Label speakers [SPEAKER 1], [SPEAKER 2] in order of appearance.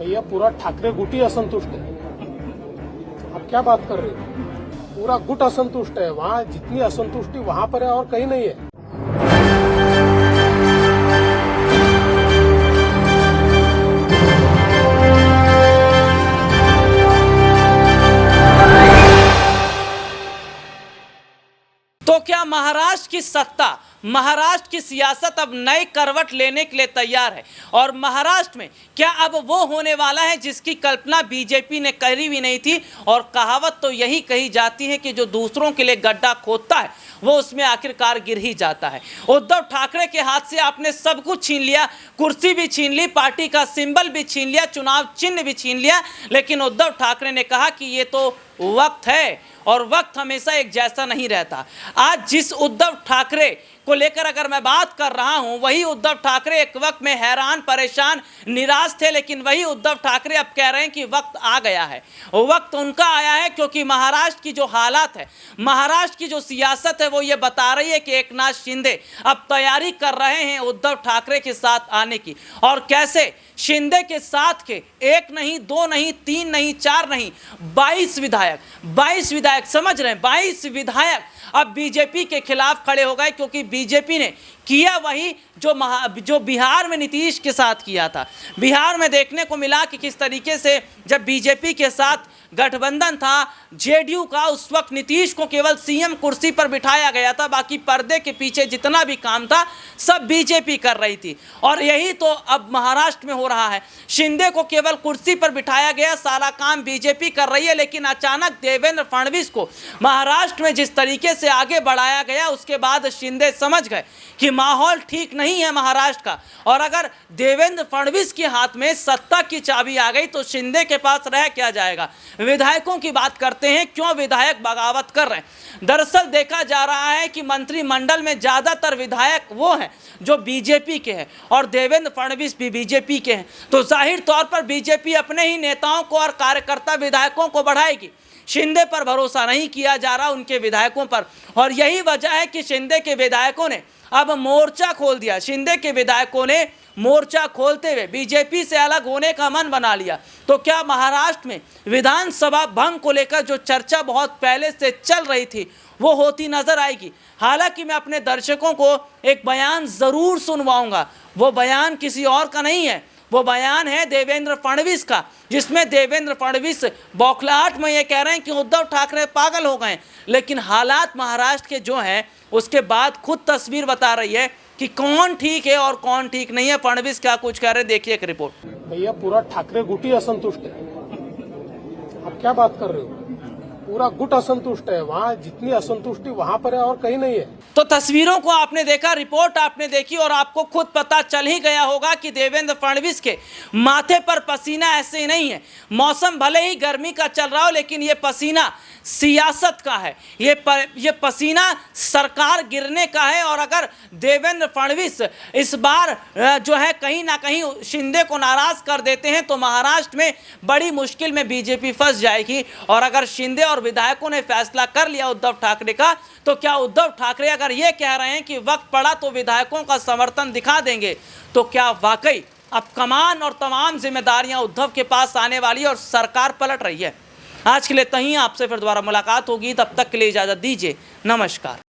[SPEAKER 1] भैया पूरा ठाकरे गुट ही असंतुष्ट है। आप क्या बात कर रहे हो? पूरा गुट असंतुष्ट है। वहाँ जितनी असंतुष्टि वहाँ पर है और कहीं नहीं है।
[SPEAKER 2] तो क्या महाराष्ट्र की सत्ता, महाराष्ट्र की सियासत अब नई करवट लेने के लिए तैयार है? और महाराष्ट्र में क्या अब वो होने वाला है जिसकी कल्पना बीजेपी ने करी भी नहीं थी? और कहावत तो यही कही जाती है कि जो दूसरों के लिए गड्ढा खोदता है वो उसमें आखिरकार गिर ही जाता है। उद्धव ठाकरे के हाथ से आपने सब कुछ छीन लिया, कुर्सी भी छीन ली, पार्टी का सिंबल भी छीन लिया, चुनाव चिन्ह भी छीन लिया, लेकिन उद्धव ठाकरे ने कहा कि ये तो वक्त है और वक्त हमेशा एक जैसा नहीं रहता। आज जिस उद्धव ठाकरे को लेकर अगर मैं बात कर रहा हूं, वही उद्धव ठाकरे एक वक्त में हैरान, परेशान, निराश थे, लेकिन वही उद्धव ठाकरे अब कह रहे हैं कि वक्त आ गया है। वक्त उनका आया है क्योंकि महाराष्ट्र की जो हालात है, महाराष्ट्र की जो सियासत है, वो ये बता रही है कि एकनाथ शिंदे अब तैयारी कर रहे हैं उद्धव ठाकरे के साथ आने की। और कैसे? शिंदे के साथ के एक नहीं, दो नहीं, तीन नहीं, चार नहीं, 22 विधायक समझ रहे हैं, 22 विधायक अब बीजेपी के खिलाफ खड़े हो गए, क्योंकि बीजेपी ने किया वही जो बिहार में नीतीश के साथ किया था। बिहार में देखने को मिला कि किस तरीके से जब बीजेपी के साथ गठबंधन था जेडीयू का, उस वक्त नीतीश को केवल सीएम कुर्सी पर बिठाया गया था, बाकी पर्दे के पीछे जितना भी काम था सब बीजेपी कर रही थी। और यही तो अब महाराष्ट्र में हो रहा है। शिंदे को केवल कुर्सी पर बिठाया गया, सारा काम बीजेपी कर रही है, लेकिन अचानक देवेंद्र फडणवीस को महाराष्ट्र में जिस तरीके से आगे बढ़ाया गया, उसके बाद शिंदे समझ गए कि माहौल ठीक नहीं है महाराष्ट्र का। और अगर देवेंद्र फडणवीस के हाथ में सत्ता की चाबी आ गई तो शिंदे के पास रह क्या जाएगा? विधायकों की बात करते हैं, क्यों विधायक बगावत कर रहे हैं? दरअसल देखा जा रहा है कि मंत्रिमंडल में ज्यादातर विधायक वो हैं जो बीजेपी के हैं और देवेंद्र फडणवीस भी बीजेपी के हैं। तो जाहिर तौर पर बीजेपी अपने ही नेताओं को और कार्यकर्ता विधायकों को बढ़ाएगी। शिंदे पर भरोसा नहीं किया जा रहा, उनके विधायकों पर। और यही वजह है कि शिंदे के विधायकों ने अब मोर्चा खोल दिया। शिंदे के विधायकों ने मोर्चा खोलते हुए बीजेपी से अलग होने का मन बना लिया। तो क्या महाराष्ट्र में विधानसभा भंग को लेकर जो चर्चा बहुत पहले से चल रही थी वो होती नजर आएगी? हालांकि मैं अपने दर्शकों को एक बयान जरूर सुनवाऊंगा। वो बयान किसी और का नहीं है, वो बयान है देवेंद्र फडणवीस का, जिसमें देवेंद्र फडणवीस बौखलाहट में ये कह रहे हैं कि उद्धव ठाकरे पागल हो गए। लेकिन हालात महाराष्ट्र के जो हैं उसके बाद खुद तस्वीर बता रही है कि कौन ठीक है और कौन ठीक नहीं है। फडणवीस क्या कुछ कह रहे हैं, देखिए एक रिपोर्ट।
[SPEAKER 1] भैया पूरा ठाकरे गुट ही असंतुष्ट है। आप क्या बात कर रहे हो? पूरा गुट असंतुष्ट है। वहाँ जितनी असंतुष्टि वहाँ पर है और कहीं नहीं है।
[SPEAKER 2] तो तस्वीरों को आपने देखा, रिपोर्ट आपने देखी और आपको खुद पता चल ही गया होगा कि देवेंद्र फडणवीस के माथे पर पसीना ऐसे ही नहीं है। मौसम भले ही गर्मी का चल रहा हो, लेकिन ये पसीना सियासत का है, ये पसीना सरकार गिरने का है। और अगर देवेंद्र फडणवीस इस बार जो है कहीं ना कहीं शिंदे को नाराज कर देते हैं तो महाराष्ट्र में बड़ी मुश्किल में बीजेपी फंस जाएगी। और अगर शिंदे और विधायकों ने फैसला कर लिया उद्धव ठाकरे का, तो क्या उद्धव ठाकरे अगर ये कह रहे हैं कि वक्त पड़ा तो विधायकों का समर्थन दिखा देंगे, तो क्या वाकई अब कमान और तमाम जिम्मेदारियां उद्धव के पास आने वाली और सरकार पलट रही है? आज के लिए तहीं, आपसे फिर दोबारा मुलाकात होगी, तब तक के लिए इजाजत दीजिए। नमस्कार।